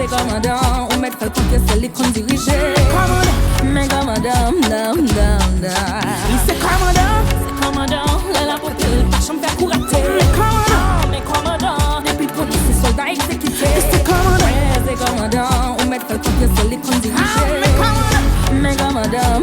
c'est commandant, on met le falcon que c'est l'écran dirigé. Mais commandant, il c'est commandant, la beauté, pas chambre faire courater. Mais commandant, depuis le police, c'est soldat exécuté. C'est commandant, on met le falcon que c'est l'écran dirigé. Mais commandant,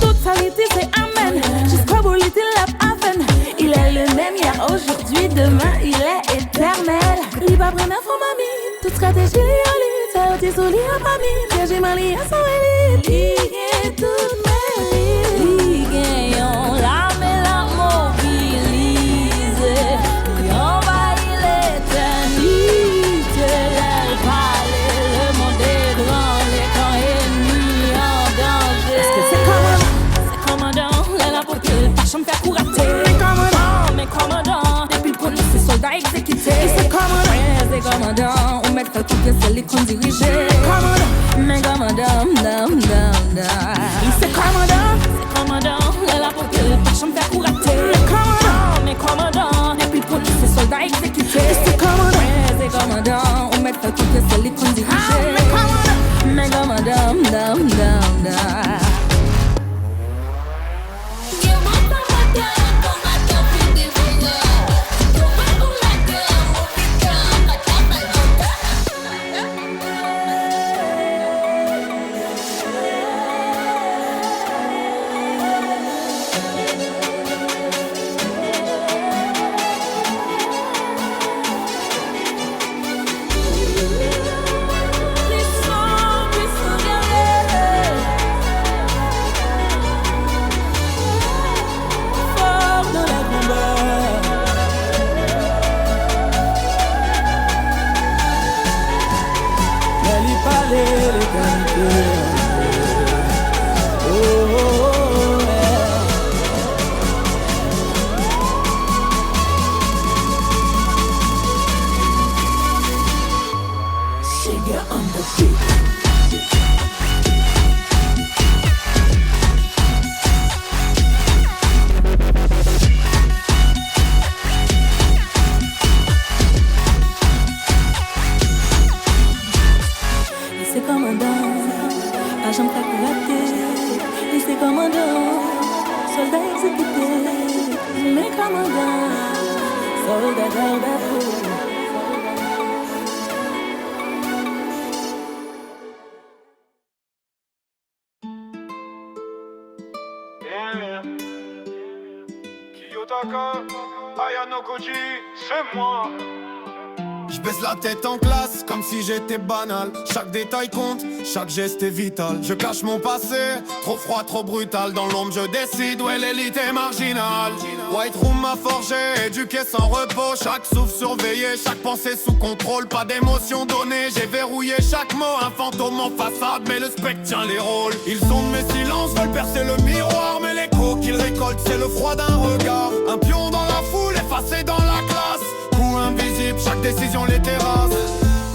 toute qualité c'est amen, jusqu'au bout little lap happen. Il est le même hier, aujourd'hui, demain, il est éternel. Il va prendre un fond mamie, toute stratégie liée à lui. T'as été solide à famille, piège et mali à son élite. Il est toute ma vie. Il gagne l'âme et la mobilise. Il envahit l'éternité. Elle parle, le monde est grand, les camps ennemis en danger. Est-ce que c'est commandant, la beauté, pas chambre faire courater. Mais commandant, depuis le police, c'est soldat exécuté. C'est commandant, on met le falcon que c'est l'écran dirigé. Mais commandant, il c'est commandant, la beauté, pas chambre faire courater. Mais commandant, depuis le police, c'est soldat exécuté. C'est commandant, on met le falcon que c'est l'écran dirigé. Mais commandant, c'est moi. J'baisse la tête en classe comme si j'étais banal. Chaque détail compte, chaque geste est vital. Je cache mon passé, trop froid, trop brutal. Dans l'ombre je décide où est l'élite est marginale. White Room m'a forgé, éduqué sans repos. Chaque souffle surveillé, chaque pensée sous contrôle. Pas d'émotion donnée, j'ai verrouillé chaque mot. Un fantôme en façade, mais le spectre tient les rôles. Ils sont de mes silences, veulent percer le miroir. Mais l'écho qu'ils récoltent, c'est le froid d'un regard. Un pion dans la foule, effacé dans la classe. Invisible, chaque décision les terrasse.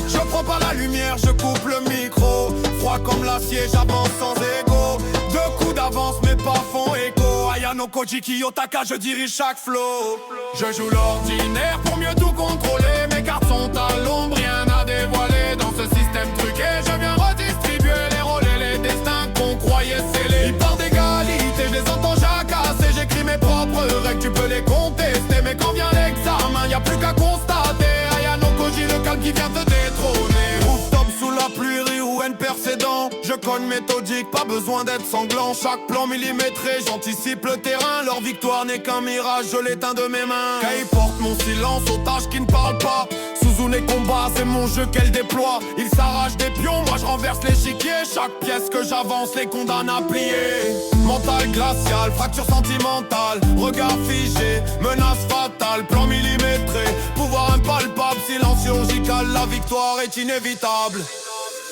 Je prends pas la lumière, je coupe le micro. Froid comme l'acier, j'avance sans ego. Deux coups d'avance, mais pas fond écho. Ayano Koji Kiyotaka, je dirige chaque flow. Je joue l'ordinaire pour mieux tout contrôler. Mes cartes sont à l'ombre, rien à dévoiler. Dans ce système truqué, je viens redistribuer les rôles et les destins qu'on croyait scellés. Ils parlent d'égalité, je les entends jacasser. J'écris mes propres règles, tu peux les contester. Mais quand vient l'examen, y'a plus qu'à le calme qui vient te détrôner. Rooftop sous la pluie, Ryuen percédant. Je cogne méthodique, pas besoin d'être sanglant. Chaque plan millimétré, j'anticipe le terrain. Leur victoire n'est qu'un mirage, je l'éteins de mes mains. Kai porte mon silence, otage qui ne parle pas. Suzune combat, c'est mon jeu qu'elle déploie. Il s'arrache des pions, moi je renverse l'échiquier. Chaque pièce que j'avance les condamne à plier. Mental glacial, fracture sentimentale. Regard figé, menace fatale. Plan millimétré, pouvoir impalpable. Silence chirurgical, la victoire est inévitable.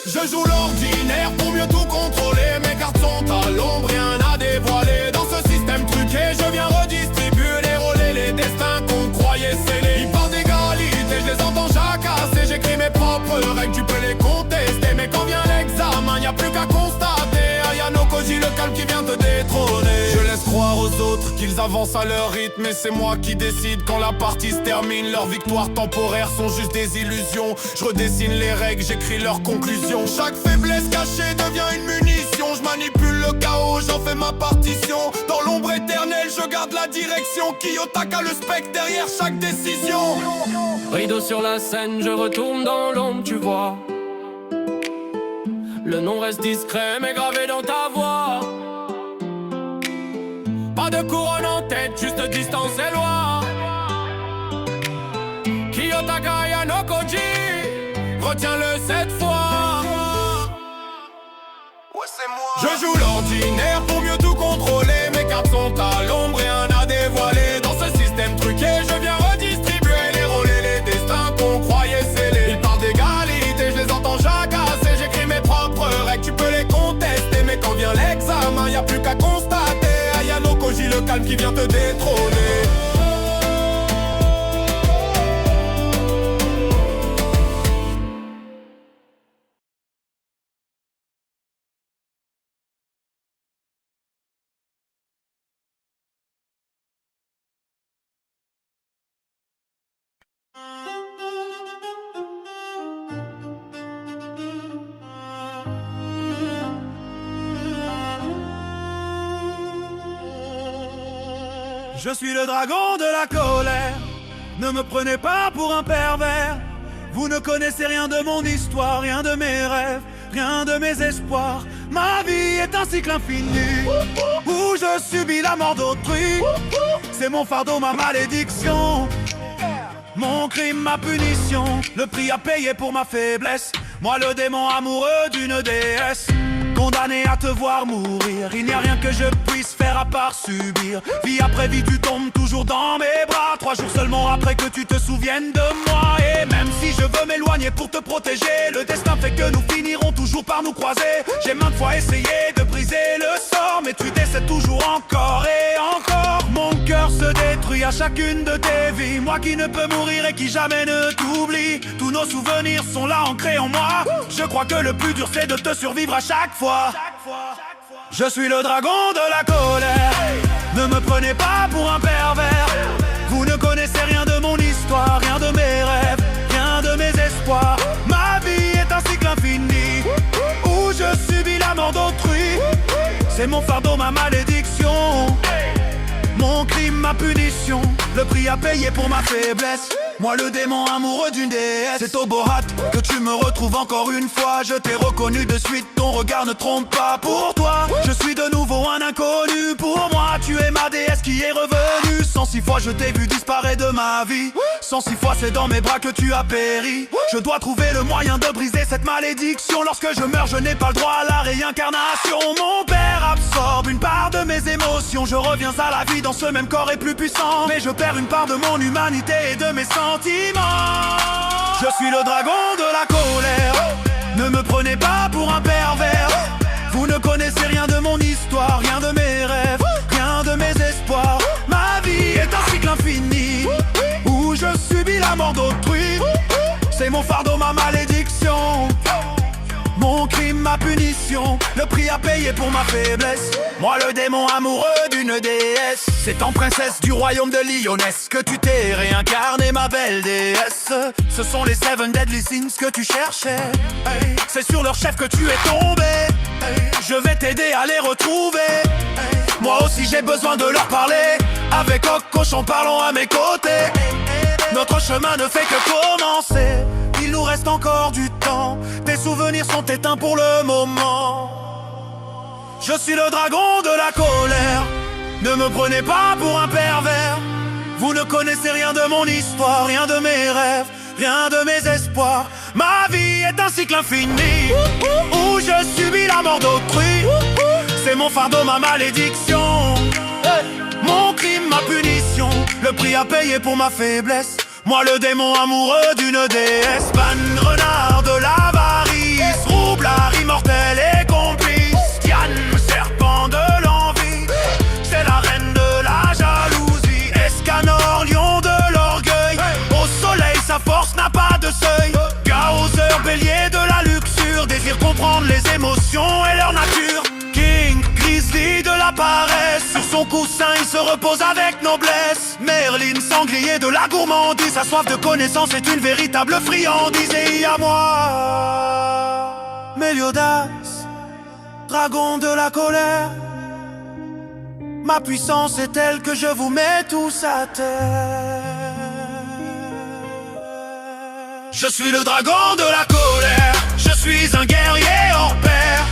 Je joue l'ordinaire pour mieux tout contrôler. Mes cartes sont à l'ombre, rien à dévoiler. Dans ce système truqué, je viens redistribuer les rôles et les destins qu'on croyait scellés. Ils parlent d'égalité, je les entends jacasser. J'écris mes propres règles, tu peux les contester. Mais quand vient l'examen, y'a plus qu'à constater. Ayano Koji, le calme qui vient te détrôner. Je laisse croire aux autres qui qu'ils avancent à leur rythme. Et c'est moi qui décide quand la partie se termine. Leurs victoires temporaires sont juste des illusions. Je redessine les règles, j'écris leurs conclusions. Chaque faiblesse cachée devient une munition. Je manipule le chaos, j'en fais ma partition. Dans l'ombre éternelle, je garde la direction. Kiyotaka le spectre derrière chaque décision. Rideau sur la scène, je retourne dans l'ombre, tu vois. Le nom reste discret mais gravé dans ta voix. Pas de couronne en tête, juste distance et loi. Kiyotaka Yanokoji, retiens-le cette fois. Ouais, c'est moi. Je joue l'ordinaire pour mieux tout contrôler. Mes cartes sont à l'ombre, rien à dévoiler. Dans ce système truqué, je viens redistribuer les rôles et les destins qu'on croyait scellés. Ils parlent d'égalité, je les entends jacasser. J'écris mes propres règles, tu peux les contester. Mais quand vient l'examen, y'a plus qu'à constater. Ayano Koji, le calme qui vient te détrôner. Je suis le dragon de la colère. Ne me prenez pas pour un pervers. Vous ne connaissez rien de mon histoire, rien de mes rêves, rien de mes espoirs. Ma vie est un cycle infini où je subis la mort d'autrui. C'est mon fardeau, ma malédiction, mon crime, ma punition. Le prix à payer pour ma faiblesse. Moi le démon amoureux d'une déesse, condamné à te voir mourir. Il n'y a rien que je puisse faire à part subir. Vie après vie tu tombes toujours dans mes bras. 3 jours seulement après que tu te souviennes de moi. Et même si je veux m'éloigner pour te protéger, le destin fait que nous finirons toujours par nous croiser. J'ai maintes fois essayé de briser le sort, mais tu décèdes toujours encore et encore. Mon cœur se détruit à chacune de tes vies. Moi qui ne peux mourir et qui jamais ne t'oublie. Tous nos souvenirs sont là ancrés en moi. Je crois que le plus dur c'est de te survivre à chaque fois. Je suis le dragon de la colère. Ne me prenez pas pour un pervers. Vous ne connaissez rien de mon histoire, rien de mes rêves, rien de mes espoirs. Ma vie est un cycle infini où je subis la mort d'autrui. C'est mon fardeau, ma malédiction, mon crime, ma punition. Le prix à payer pour ma faiblesse. Moi le démon amoureux d'une déesse. C'est au Bohat que tu me retrouves encore une fois. Je t'ai reconnu de suite, ton regard ne trompe pas. Pour toi, je suis de nouveau un inconnu. Pour moi, tu es ma déesse qui est revenue. 106 fois je t'ai vu disparaître de ma vie. 106 fois c'est dans mes bras que tu as péri. Je dois trouver le moyen de briser cette malédiction. Lorsque je meurs, je n'ai pas le droit à la réincarnation. Mon père absorbe une part de mes émotions. Je reviens à la vie dans ce même corps et plus puissant. Mais je perds une part de mon humanité et de mes sentiments. Je suis le dragon de la colère. Ne me prenez pas pour un pervers. Vous ne connaissez rien de mon histoire, rien de mes rêves, rien de mes espoirs. Ma vie est un cycle infini où je subis la mort d'autrui. C'est mon fardeau, ma malédiction, mon crime, ma punition. Le prix à payer pour ma faiblesse. Moi le démon amoureux d'une déesse. C'est en princesse du royaume de Lyonesse que tu t'es réincarnée, ma belle déesse. Ce sont les 7 deadly sins que tu cherchais. C'est sur leur chef que tu es tombé. Je vais t'aider à les retrouver. Moi aussi j'ai besoin de leur parler. Avec Oc Cochon parlons à mes côtés. Notre chemin ne fait que commencer. Il nous reste encore du temps. Tes souvenirs sont éteints pour le moment. Je suis le dragon de la colère. Ne me prenez pas pour un pervers. Vous ne connaissez rien de mon histoire, rien de mes rêves, rien de mes espoirs. Ma vie est un cycle infini où je subis la mort d'autrui. C'est mon fardeau, ma malédiction, mon crime, ma punition. Le prix à payer pour ma faiblesse. Moi le démon amoureux d'une déesse. Van renard de l'avarice, roublard immortel et complice. Diane, serpent de l'envie, c'est la reine de la jalousie. Escanor, lion de l'orgueil, au soleil sa force n'a pas de seuil. Gauseur, bélier de la luxure, désire comprendre les émotions et leur nature. King, grizzly de la paresse, sur son ton coussin, il se repose avec noblesse. Merlin, sanglier de la gourmandise, sa soif de connaissance est une véritable friandise. Et il y a moi, Méliodas, dragon de la colère. Ma puissance est telle que je vous mets tous à terre. Je suis le dragon de la colère. Je suis un guerrier hors pair.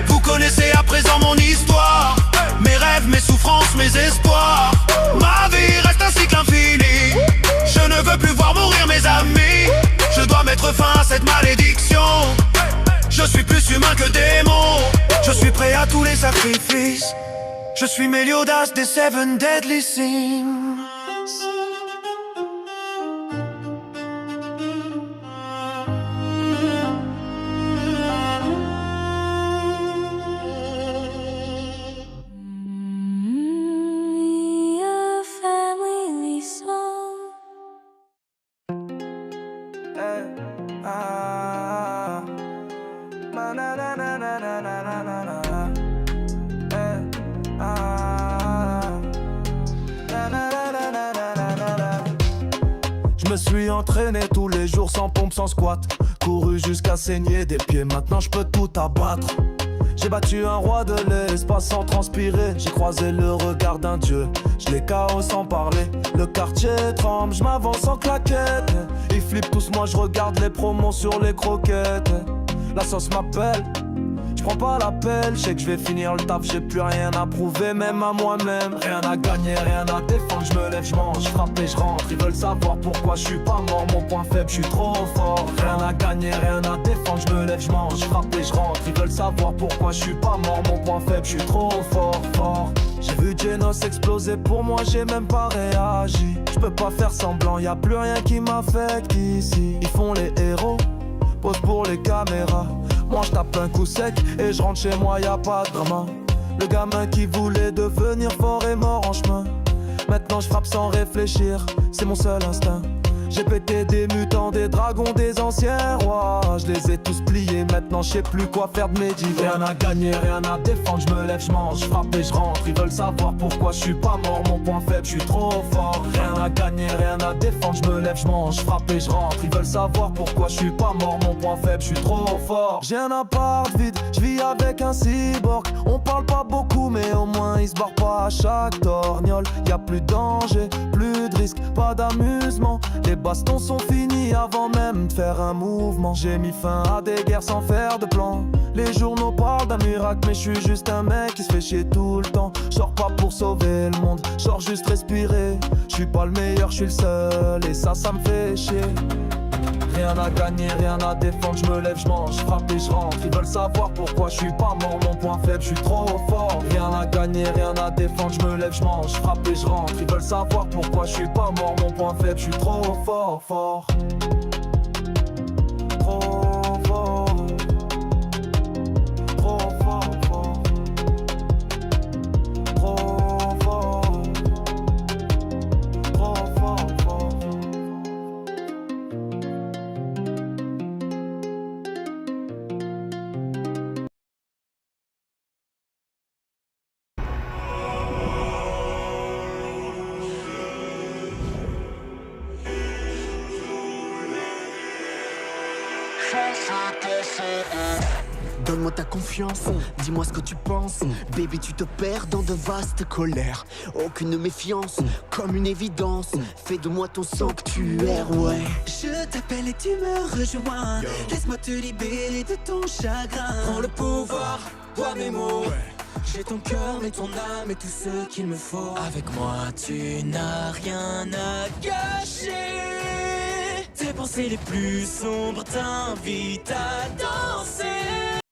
Vous connaissez à présent mon histoire. Mes rêves, mes souffrances, mes espoirs. Ma vie reste un cycle infini. Je ne veux plus voir mourir mes amis. Je dois mettre fin à cette malédiction. Je suis plus humain que démon. Je suis prêt à tous les sacrifices. Je suis Méliodas des Seven Deadly Sins. A family song. Je me suis entraîné tous les jours sans pompe, sans squat. Couru jusqu'à saigner des pieds, maintenant je peux tout abattre. J'ai battu un roi de l'espace sans transpirer. J'ai croisé le regard d'un dieu, je l'ai KO sans parler. Le quartier tremble, je m'avance sans claquette. Ils flippent tous, moi je regarde les promos sur les croquettes. La sauce m'appelle, je prends pas l'appel. Je sais que je vais finir le taf, j'ai plus rien à prouver, même à moi-même. Rien à gagner, rien à défendre, je me lève, je mange, je frappe et je rentre. Ils veulent savoir pourquoi je suis pas mort, mon point faible, je suis trop fort. Rien à gagner, rien à défendre, je me lève, je mange, je frappe et je rentre. Ils veulent savoir pourquoi je suis pas mort, mon point faible, je suis trop fort, fort. J'ai vu Genos exploser, pour moi j'ai même pas réagi. Je peux pas faire semblant, y a plus rien qui m'affecte ici. Ils font les héros, pose pour les caméras. Moi je tape un coup sec et je rentre chez moi, y a pas de drama. Le gamin qui voulait devenir fort est mort en chemin. Maintenant je frappe sans réfléchir, c'est mon seul instinct. J'ai pété des mutants, des dragons, des anciens rois. Je les ai tous pliés, maintenant je sais plus quoi faire de mes divers. Rien à gagner, rien à défendre, je me lève, je mange, je frappe et je rentre. Ils veulent savoir pourquoi je suis pas mort, mon point faible, je suis trop fort. Rien à gagner, rien à défendre, je me lève, je mange, je frappe et je rentre. Ils veulent savoir pourquoi je suis pas mort, mon point faible, je suis trop fort. J'ai un appart vide, je vis avec un cyborg. On parle pas beaucoup mais au moins il se barre pas à chaque torgnole. Y'a plus de danger, plus de risque, pas d'amusement. Les bastons sont finis avant même de faire un mouvement. J'ai mis fin à des guerres sans faire de plan. Les journaux parlent d'un miracle mais je suis juste un mec qui se fait chier tout le temps. J'sors pas pour sauver le monde, j'sors juste respirer. Je suis pas le meilleur, je suis le seul et ça me fait chier. Rien à gagner, rien à défendre, je me lève, je mange, je frappe et je rentre. Ils veulent savoir pourquoi je suis pas mort, mon point faible, je suis trop fort. Rien à gagner, rien à défendre, je me lève, je mange, je frappe et je rentre. Ils veulent savoir pourquoi je suis pas mort, mon point faible, je suis trop fort, fort. Trop fort. Trop fort, fort. Trop fort. Trop fort, fort. Donne-moi ta confiance, dis-moi ce que tu penses. Baby, tu te perds dans de vastes colères. Aucune méfiance, comme une évidence. Fais de moi ton sanctuaire, ouais. Je t'appelle et tu me rejoins. Laisse-moi te libérer de ton chagrin. Prends le pouvoir, bois mes mots. J'ai ton cœur, mais ton âme et tout ce qu'il me faut. Avec moi, tu n'as rien à gâcher. Tes pensées les plus sombres t'invitent à danser.